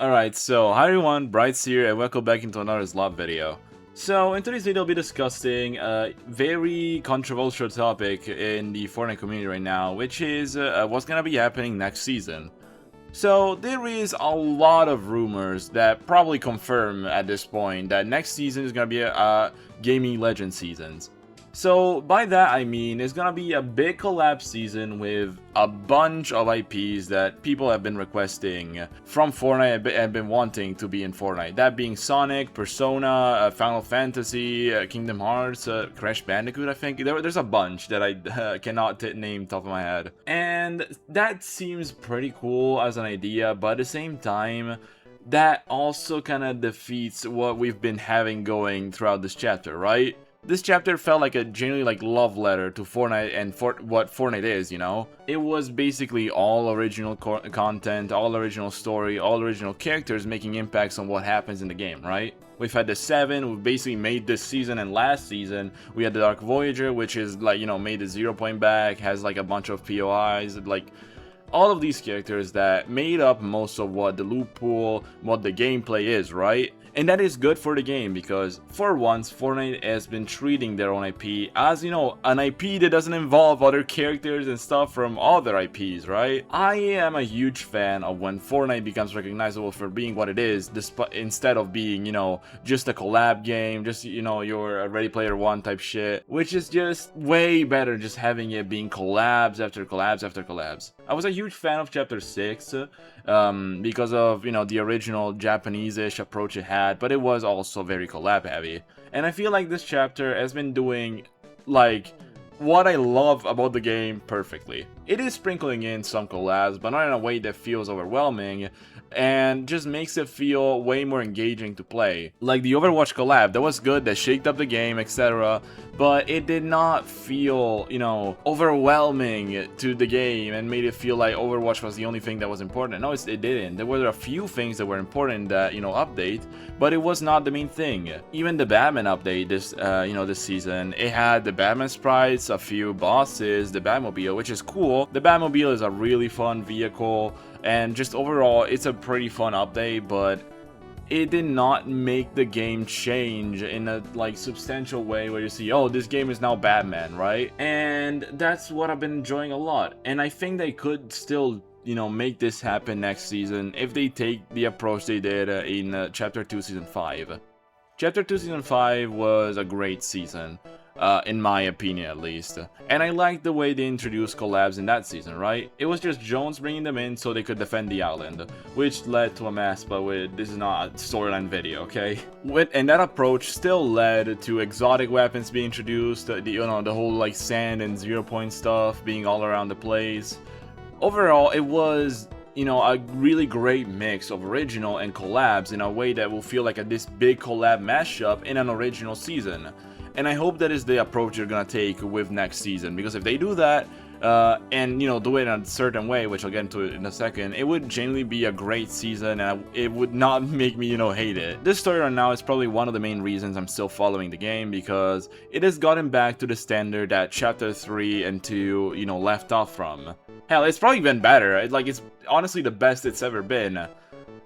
Alright, so hi everyone, Brights here and welcome back into another slot video. So in today's video I'll be discussing a very controversial topic in the Fortnite community right now, which is what's gonna be happening next season. So there is a lot of rumors that probably confirm at this point that next season is gonna be a gaming legend seasons. So by that I mean it's gonna be a big collab season with a bunch of IPs that people have been requesting from Fortnite and been wanting to be in Fortnite. That being Sonic, Persona, Final Fantasy, Kingdom Hearts, Crash Bandicoot, I think. There's a bunch that I cannot name top of my head. And that seems pretty cool as an idea, but at the same time, that also kind of defeats what we've been having going throughout this chapter, right? This chapter felt like a genuinely love letter to Fortnite and what Fortnite is, you know? It was basically all original content, all original story, all original characters making impacts on what happens in the game, right? We've had the 7, we've basically made this season and last season. We had the Dark Voyager, which is made the 0 point back, has a bunch of POIs, all of these characters that made up most of what the loot pool, what the gameplay is, right? And that is good for the game because, for once, Fortnite has been treating their own IP as, an IP that doesn't involve other characters and stuff from other IPs, right? I am a huge fan of when Fortnite becomes recognizable for being what it is, instead of being, just a collab game, just, your Ready Player One type shit, which is just way better just having it being collabs after collabs after collabs. I was a huge fan of Chapter 6 because of, the original Japanese-ish approach it had, but it was also very collab heavy. And I feel like this chapter has been doing, what I love about the game perfectly. It is sprinkling in some collabs, but not in a way that feels overwhelming, and just makes it feel way more engaging to play. Like the Overwatch collab, that was good, that shaked up the game, etc. But it did not feel, overwhelming to the game and made it feel like Overwatch was the only thing that was important. No, it didn't. There were a few things that were important that, update, but it was not the main thing. Even the Batman update this season, it had the Batman sprites, a few bosses, the Batmobile, which is cool. The Batmobile is a really fun vehicle, and just overall, it's a pretty fun update, but it did not make the game change in a substantial way where you see, oh, this game is now Batman, right? And that's what I've been enjoying a lot. And I think they could still, make this happen next season if they take the approach they did in Chapter 2 Season 5. Chapter 2 Season 5 was a great season. In my opinion at least. And I liked the way they introduced collabs in that season, right? It was just Jones bringing them in so they could defend the island, which led to a mess, but this is not a storyline video, okay? And that approach still led to exotic weapons being introduced, the whole sand and 0 point stuff being all around the place. Overall, it was a really great mix of original and collabs in a way that will feel like this big collab mashup in an original season. And I hope that is the approach you're gonna take with next season, because if they do that, and do it in a certain way, which I'll get into it in a second, it would genuinely be a great season, and it would not make me, hate it. This story right now is probably one of the main reasons I'm still following the game, because it has gotten back to the standard that Chapter 3 and 2, left off from. Hell, it's probably been better. It's honestly the best it's ever been.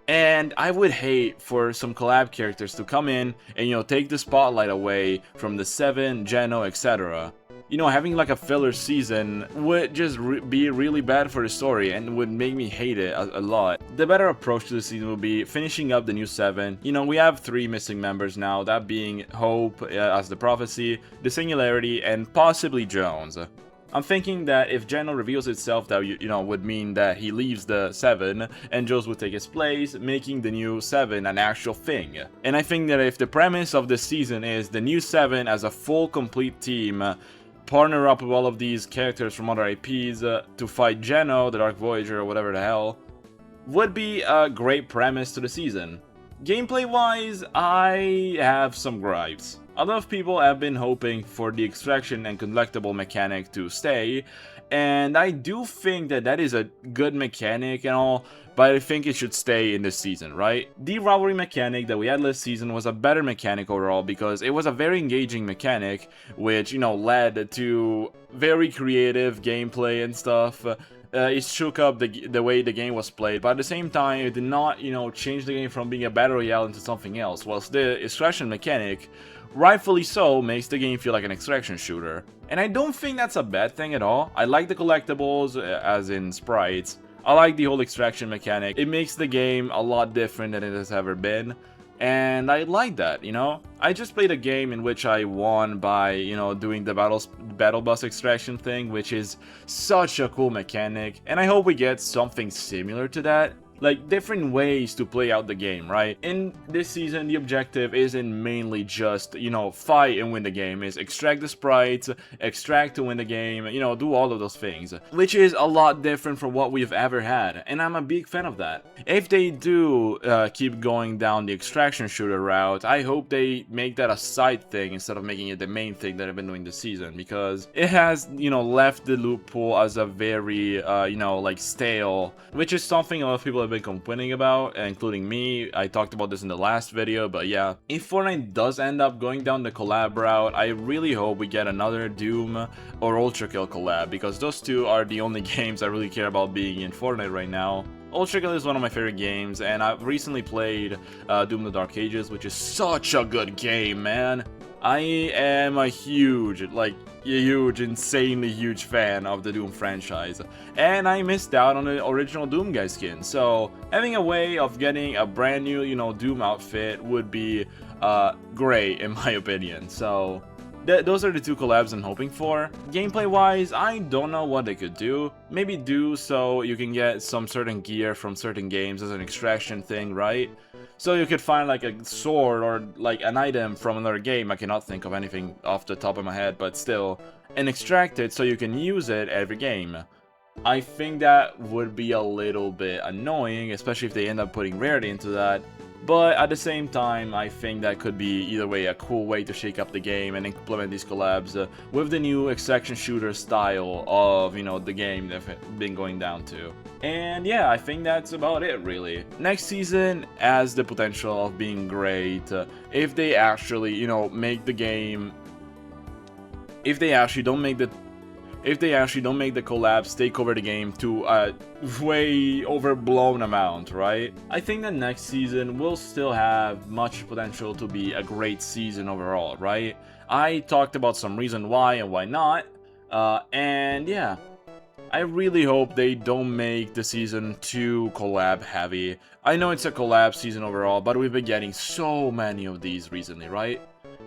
And I would hate for some collab characters to come in and, take the spotlight away from the 7, Geno, etc. Having a filler season would just be really bad for the story and would make me hate it a lot. The better approach to the season would be finishing up the new 7. We have 3 missing members now, that being Hope as the Prophecy, the Singularity, and possibly Jones. I'm thinking that if Geno reveals itself, that would mean that he leaves the 7 and Jones would take his place, making the new 7 an actual thing. And I think that if the premise of this season is the new 7 as a full complete team, partner up with all of these characters from other IPs to fight Geno, the Dark Voyager, or whatever the hell, would be a great premise to the season. Gameplay wise, I have some gripes. A lot of people have been hoping for the extraction and collectible mechanic to stay, and I do think that that is a good mechanic and all, but I think it should stay in this season, right? The rivalry mechanic that we had last season was a better mechanic overall because it was a very engaging mechanic, which, led to very creative gameplay and stuff, It shook up the way the game was played, but at the same time, it did not, change the game from being a battle royale into something else. Whilst the extraction mechanic, rightfully so, makes the game feel like an extraction shooter. And I don't think that's a bad thing at all. I like the collectibles, as in sprites. I like the whole extraction mechanic. It makes the game a lot different than it has ever been. And I like that, I just played a game in which I won by, doing the battle bus extraction thing, which is such a cool mechanic, and I hope we get something similar to that. Like, different ways to play out the game, right? In this season, the objective isn't mainly just, fight and win the game. It's extract the sprites, extract to win the game, do all of those things. Which is a lot different from what we've ever had, and I'm a big fan of that. If they do keep going down the extraction shooter route, I hope they make that a side thing instead of making it the main thing that I've been doing this season, because it has, left the loophole as a very, like, stale, which is something a lot of people have been complaining about, including me. I talked about this in the last video, but yeah, if Fortnite does end up going down the collab route, I really hope we get another Doom or Ultra Kill collab, because those two are the only games I really care about being in Fortnite right now. Ultra Kill is one of my favorite games, and I've recently played Doom the Dark Ages, which is such a good game, man. I am a huge, insanely huge fan of the Doom franchise, and I missed out on the original Doom guy skin, so having a way of getting a brand new, Doom outfit would be great in my opinion. So those are the two collabs I'm hoping for. Gameplay wise, I don't know what they could do. Maybe do so you can get some certain gear from certain games as an extraction thing, right? So you could find like a sword or like an item from another game, I cannot think of anything off the top of my head, but still, and extract it so you can use it every game. I think that would be a little bit annoying, especially if they end up putting rarity into that. But at the same time, I think that could be either way a cool way to shake up the game and implement these collabs with the new extraction shooter style of, the game they've been going down to. And yeah, I think that's about it really. Next season has the potential of being great if they actually, make the game, if they actually don't make the collabs take over the game to a way overblown amount, right? I think that next season will still have much potential to be a great season overall, right? I talked about some reason why and why not, and yeah. I really hope they don't make the season too collab heavy. I know it's a collab season overall, but we've been getting so many of these recently, right?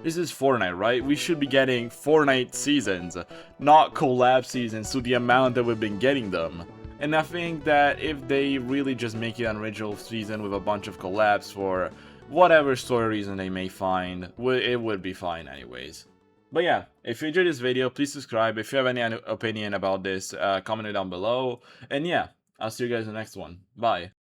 This is Fortnite, right? We should be getting Fortnite seasons, not collab seasons to the amount that we've been getting them. And I think that if they really just make it an original season with a bunch of collabs for whatever story reason they may find, it would be fine anyways. But yeah, if you enjoyed this video, please subscribe. If you have any opinion about this, comment it down below. And yeah, I'll see you guys in the next one. Bye.